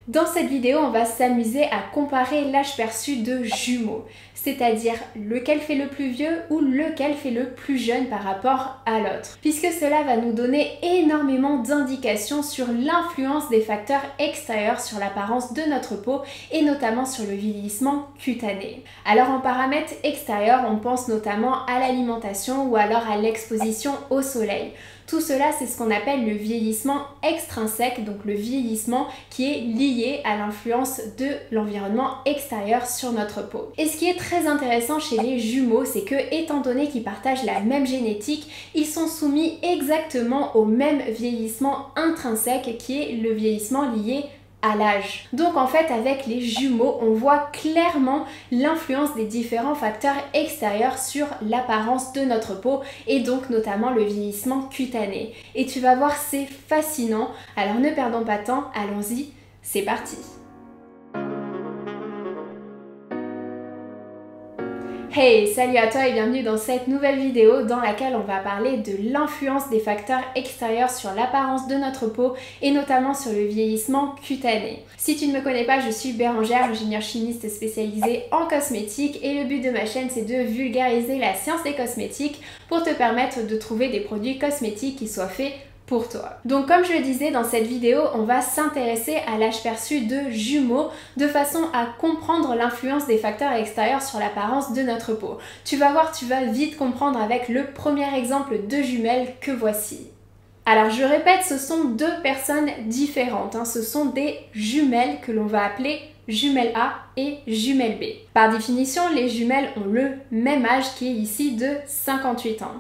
Dans cette vidéo, on va s'amuser à comparer l'âge perçu de jumeaux, c'est-à-dire lequel fait le plus vieux ou lequel fait le plus jeune par rapport à l'autre, puisque cela va nous donner énormément d'indications sur l'influence des facteurs extérieurs sur l'apparence de notre peau et notamment sur le vieillissement cutané. Alors en paramètres extérieurs, on pense notamment à l'alimentation ou alors à l'exposition au soleil. Tout cela, c'est ce qu'on appelle le vieillissement extrinsèque, donc le vieillissement qui est lié à l'influence de l'environnement extérieur sur notre peau. Et ce qui est très intéressant chez les jumeaux, c'est que, étant donné qu'ils partagent la même génétique, ils sont soumis exactement au même vieillissement intrinsèque qui est le vieillissement lié à l'âge. Donc en fait avec les jumeaux on voit clairement l'influence des différents facteurs extérieurs sur l'apparence de notre peau et donc notamment le vieillissement cutané. Et tu vas voir, c'est fascinant, alors ne perdons pas de temps, allons-y, c'est parti. Hey, salut à toi et bienvenue dans cette nouvelle vidéo dans laquelle on va parler de l'influence des facteurs extérieurs sur l'apparence de notre peau et notamment sur le vieillissement cutané. Si tu ne me connais pas, je suis Bérangère, ingénieure chimiste spécialisée en cosmétiques et le but de ma chaîne c'est de vulgariser la science des cosmétiques pour te permettre de trouver des produits cosmétiques qui soient faits pour toi. Donc comme je le disais dans cette vidéo, on va s'intéresser à l'âge perçu de jumeaux de façon à comprendre l'influence des facteurs extérieurs sur l'apparence de notre peau. Tu vas voir, tu vas vite comprendre avec le premier exemple de jumelles que voici. Alors je répète, ce sont deux personnes différentes, ce sont des jumelles que l'on va appeler jumelle A et jumelle B. Par définition, les jumelles ont le même âge qui est ici de 58 ans.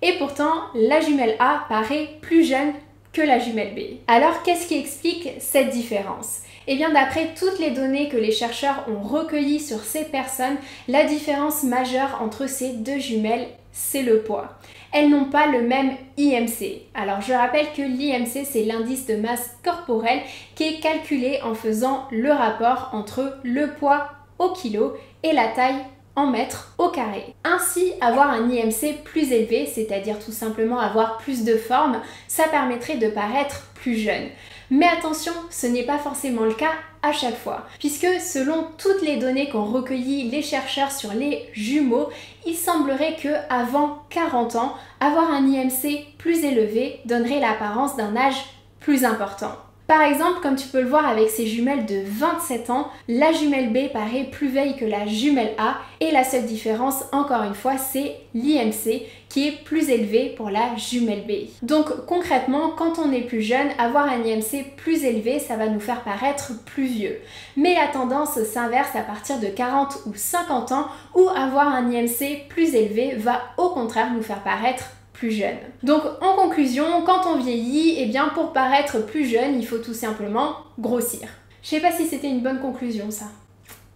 Et pourtant, la jumelle A paraît plus jeune que la jumelle B. Alors, qu'est-ce qui explique cette différence? Eh bien, d'après toutes les données que les chercheurs ont recueillies sur ces personnes, la différence majeure entre ces deux jumelles, c'est le poids. Elles n'ont pas le même IMC. Alors, je rappelle que l'IMC, c'est l'indice de masse corporelle qui est calculé en faisant le rapport entre le poids au kilo et la taille en mètres au carré. Ainsi, avoir un IMC plus élevé, c'est-à-dire tout simplement avoir plus de forme, ça permettrait de paraître plus jeune. Mais attention, ce n'est pas forcément le cas à chaque fois, puisque selon toutes les données qu'ont recueillies les chercheurs sur les jumeaux, il semblerait que avant 40 ans, avoir un IMC plus élevé donnerait l'apparence d'un âge plus important. Par exemple, comme tu peux le voir avec ces jumelles de 27 ans, la jumelle B paraît plus vieille que la jumelle A et la seule différence, encore une fois, c'est l'IMC qui est plus élevé pour la jumelle B. Donc concrètement, quand on est plus jeune, avoir un IMC plus élevé, ça va nous faire paraître plus vieux. Mais la tendance s'inverse à partir de 40 ou 50 ans où avoir un IMC plus élevé va au contraire nous faire paraître plus jeune. Donc en conclusion, quand on vieillit, eh bien pour paraître plus jeune, il faut tout simplement grossir. Je sais pas si c'était une bonne conclusion ça.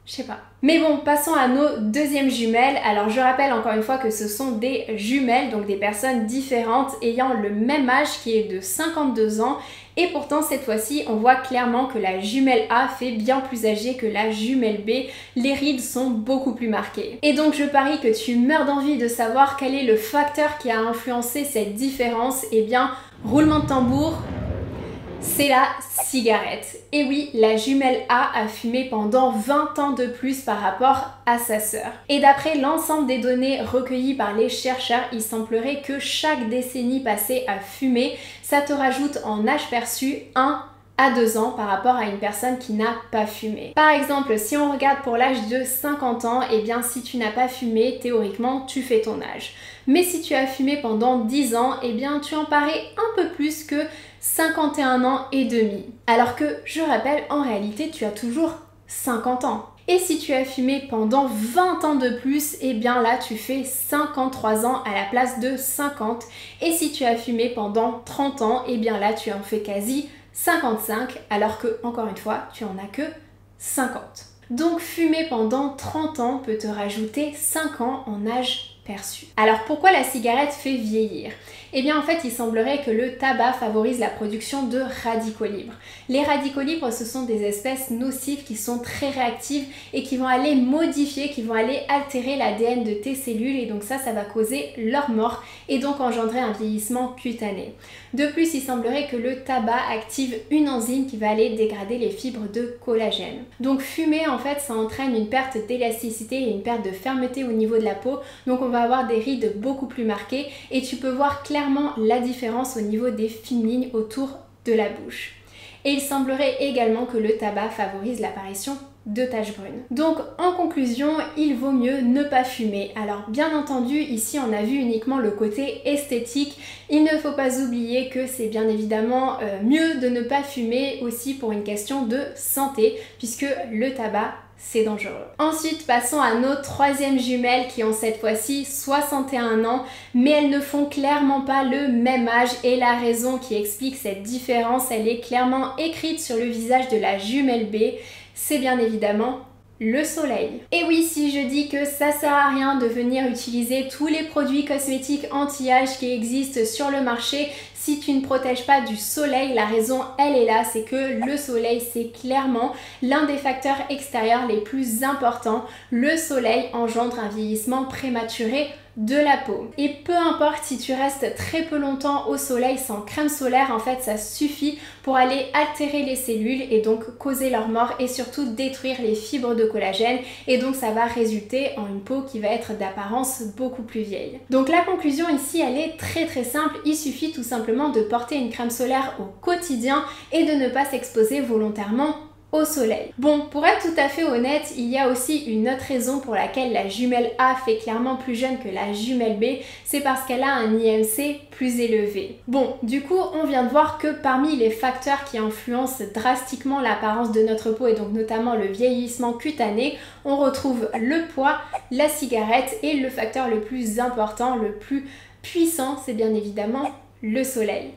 Je sais pas. Mais bon, passons à nos deuxièmes jumelles. Alors je rappelle encore une fois que ce sont des jumelles, donc des personnes différentes ayant le même âge qui est de 52 ans. Et pourtant cette fois-ci, on voit clairement que la jumelle A fait bien plus âgée que la jumelle B. Les rides sont beaucoup plus marquées. Et donc je parie que tu meurs d'envie de savoir quel est le facteur qui a influencé cette différence. Eh bien, roulement de tambour. C'est la cigarette. Et oui, la jumelle A a fumé pendant 20 ans de plus par rapport à sa sœur. Et d'après l'ensemble des données recueillies par les chercheurs, il semblerait que chaque décennie passée à fumer, ça te rajoute en âge perçu 1 à 2 ans par rapport à une personne qui n'a pas fumé. Par exemple, si on regarde pour l'âge de 50 ans, eh bien si tu n'as pas fumé, théoriquement, tu fais ton âge. Mais si tu as fumé pendant 10 ans, eh bien tu en parais un peu plus que 51 ans et demi. Alors que, je rappelle, en réalité, tu as toujours 50 ans. Et si tu as fumé pendant 20 ans de plus, eh bien là, tu fais 53 ans à la place de 50. Et si tu as fumé pendant 30 ans, eh bien là, tu en fais quasi 55, alors que, encore une fois, tu en as que 50. Donc fumer pendant 30 ans peut te rajouter 5 ans en âge perçu. Alors pourquoi la cigarette fait vieillir? Eh bien en fait il semblerait que le tabac favorise la production de radicaux libres. Les radicaux libres ce sont des espèces nocives qui sont très réactives et qui vont aller modifier, qui vont aller altérer l'ADN de tes cellules et donc ça va causer leur mort et donc engendrer un vieillissement cutané. De plus il semblerait que le tabac active une enzyme qui va aller dégrader les fibres de collagène. Donc fumer en fait ça entraîne une perte d'élasticité et une perte de fermeté au niveau de la peau, donc on va avoir des rides beaucoup plus marquées et tu peux voir clairement la différence au niveau des fines lignes autour de la bouche. Et il semblerait également que le tabac favorise l'apparition de taches brunes. Donc en conclusion, il vaut mieux ne pas fumer. Alors bien entendu, ici on a vu uniquement le côté esthétique. Il ne faut pas oublier que c'est bien évidemment mieux de ne pas fumer aussi pour une question de santé, puisque le tabac c'est dangereux. Ensuite, passons à nos troisièmes jumelles qui ont cette fois-ci 61 ans, mais elles ne font clairement pas le même âge et la raison qui explique cette différence, elle est clairement écrite sur le visage de la jumelle B, c'est bien évidemment le soleil. Et oui, si je dis que ça sert à rien de venir utiliser tous les produits cosmétiques anti-âge qui existent sur le marché si tu ne protèges pas du soleil, la raison elle est là, c'est que le soleil c'est clairement l'un des facteurs extérieurs les plus importants. Le soleil engendre un vieillissement prématuré de la peau. Et peu importe si tu restes très peu longtemps au soleil sans crème solaire, en fait ça suffit pour aller altérer les cellules et donc causer leur mort et surtout détruire les fibres de collagène et donc ça va résulter en une peau qui va être d'apparence beaucoup plus vieille. Donc la conclusion ici elle est très simple, il suffit tout simplement de porter une crème solaire au quotidien et de ne pas s'exposer volontairement au soleil. Bon, pour être tout à fait honnête, il y a aussi une autre raison pour laquelle la jumelle A fait clairement plus jeune que la jumelle B, c'est parce qu'elle a un IMC plus élevé. Bon, du coup, on vient de voir que parmi les facteurs qui influencent drastiquement l'apparence de notre peau et donc notamment le vieillissement cutané, on retrouve le poids, la cigarette et le facteur le plus important, le plus puissant, c'est bien évidemment le soleil.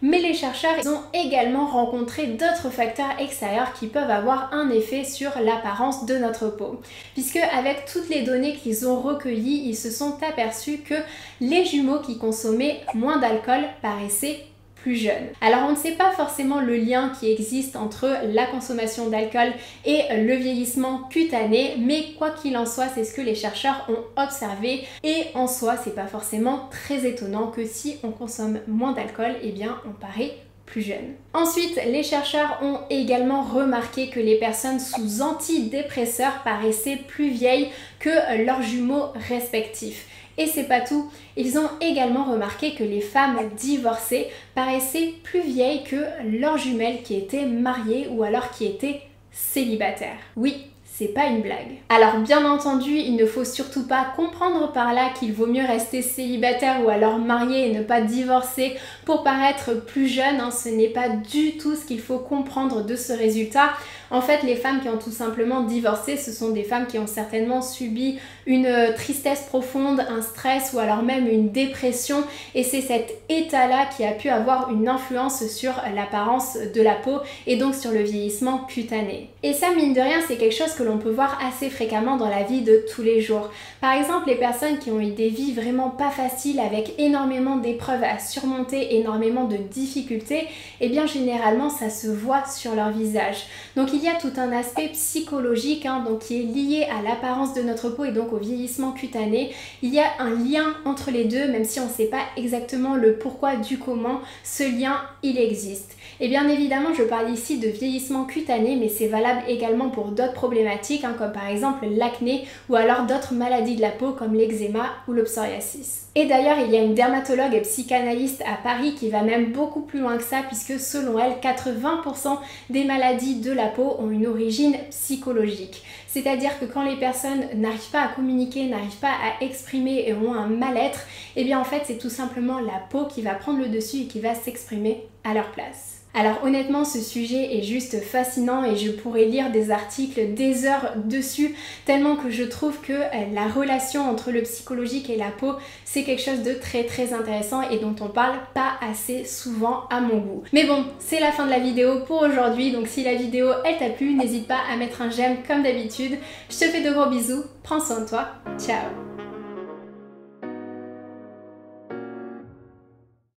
Mais les chercheurs ont également rencontré d'autres facteurs extérieurs qui peuvent avoir un effet sur l'apparence de notre peau. Puisque avec toutes les données qu'ils ont recueillies, ils se sont aperçus que les jumeaux qui consommaient moins d'alcool paraissaient plus jeunes. Alors on ne sait pas forcément le lien qui existe entre la consommation d'alcool et le vieillissement cutané, mais quoi qu'il en soit, c'est ce que les chercheurs ont observé et en soi c'est pas forcément très étonnant que si on consomme moins d'alcool, eh bien on paraît plus jeune. Ensuite, les chercheurs ont également remarqué que les personnes sous antidépresseurs paraissaient plus vieilles que leurs jumeaux respectifs. Et c'est pas tout, ils ont également remarqué que les femmes divorcées paraissaient plus vieilles que leurs jumelles qui étaient mariées ou alors qui étaient célibataires. Oui, c'est pas une blague. Alors bien entendu, il ne faut surtout pas comprendre par là qu'il vaut mieux rester célibataire ou alors marié et ne pas divorcer pour paraître plus jeune, hein. Ce n'est pas du tout ce qu'il faut comprendre de ce résultat. En fait, les femmes qui ont tout simplement divorcé, ce sont des femmes qui ont certainement subi une tristesse profonde, un stress ou alors même une dépression et c'est cet état-là qui a pu avoir une influence sur l'apparence de la peau et donc sur le vieillissement cutané. Et ça, mine de rien, c'est quelque chose que l'on peut voir assez fréquemment dans la vie de tous les jours. Par exemple, les personnes qui ont eu des vies vraiment pas faciles avec énormément d'épreuves à surmonter, énormément de difficultés, et bien généralement ça se voit sur leur visage. Donc il y a tout un aspect psychologique donc qui est lié à l'apparence de notre peau et donc au vieillissement cutané. Il y a un lien entre les deux, même si on ne sait pas exactement le pourquoi du comment, ce lien il existe. Et bien évidemment je parle ici de vieillissement cutané, mais c'est valable également pour d'autres problématiques comme par exemple l'acné ou alors d'autres maladies de la peau comme l'eczéma ou le psoriasis. Et d'ailleurs il y a une dermatologue et psychanalyste à Paris qui va même beaucoup plus loin que ça puisque selon elle 80% des maladies de la peau ont une origine psychologique. C'est-à-dire que quand les personnes n'arrivent pas à communiquer, n'arrivent pas à exprimer et ont un mal-être, et bien en fait c'est tout simplement la peau qui va prendre le dessus et qui va s'exprimer à leur place. Alors honnêtement ce sujet est juste fascinant et je pourrais lire des articles des heures dessus tellement que je trouve que la relation entre le psychologique et la peau c'est quelque chose de très intéressant et dont on parle pas assez souvent à mon goût. Mais bon, c'est la fin de la vidéo pour aujourd'hui, donc si la vidéo elle t'a plu, n'hésite pas à mettre un j'aime comme d'habitude. Je te fais de gros bisous, prends soin de toi, ciao.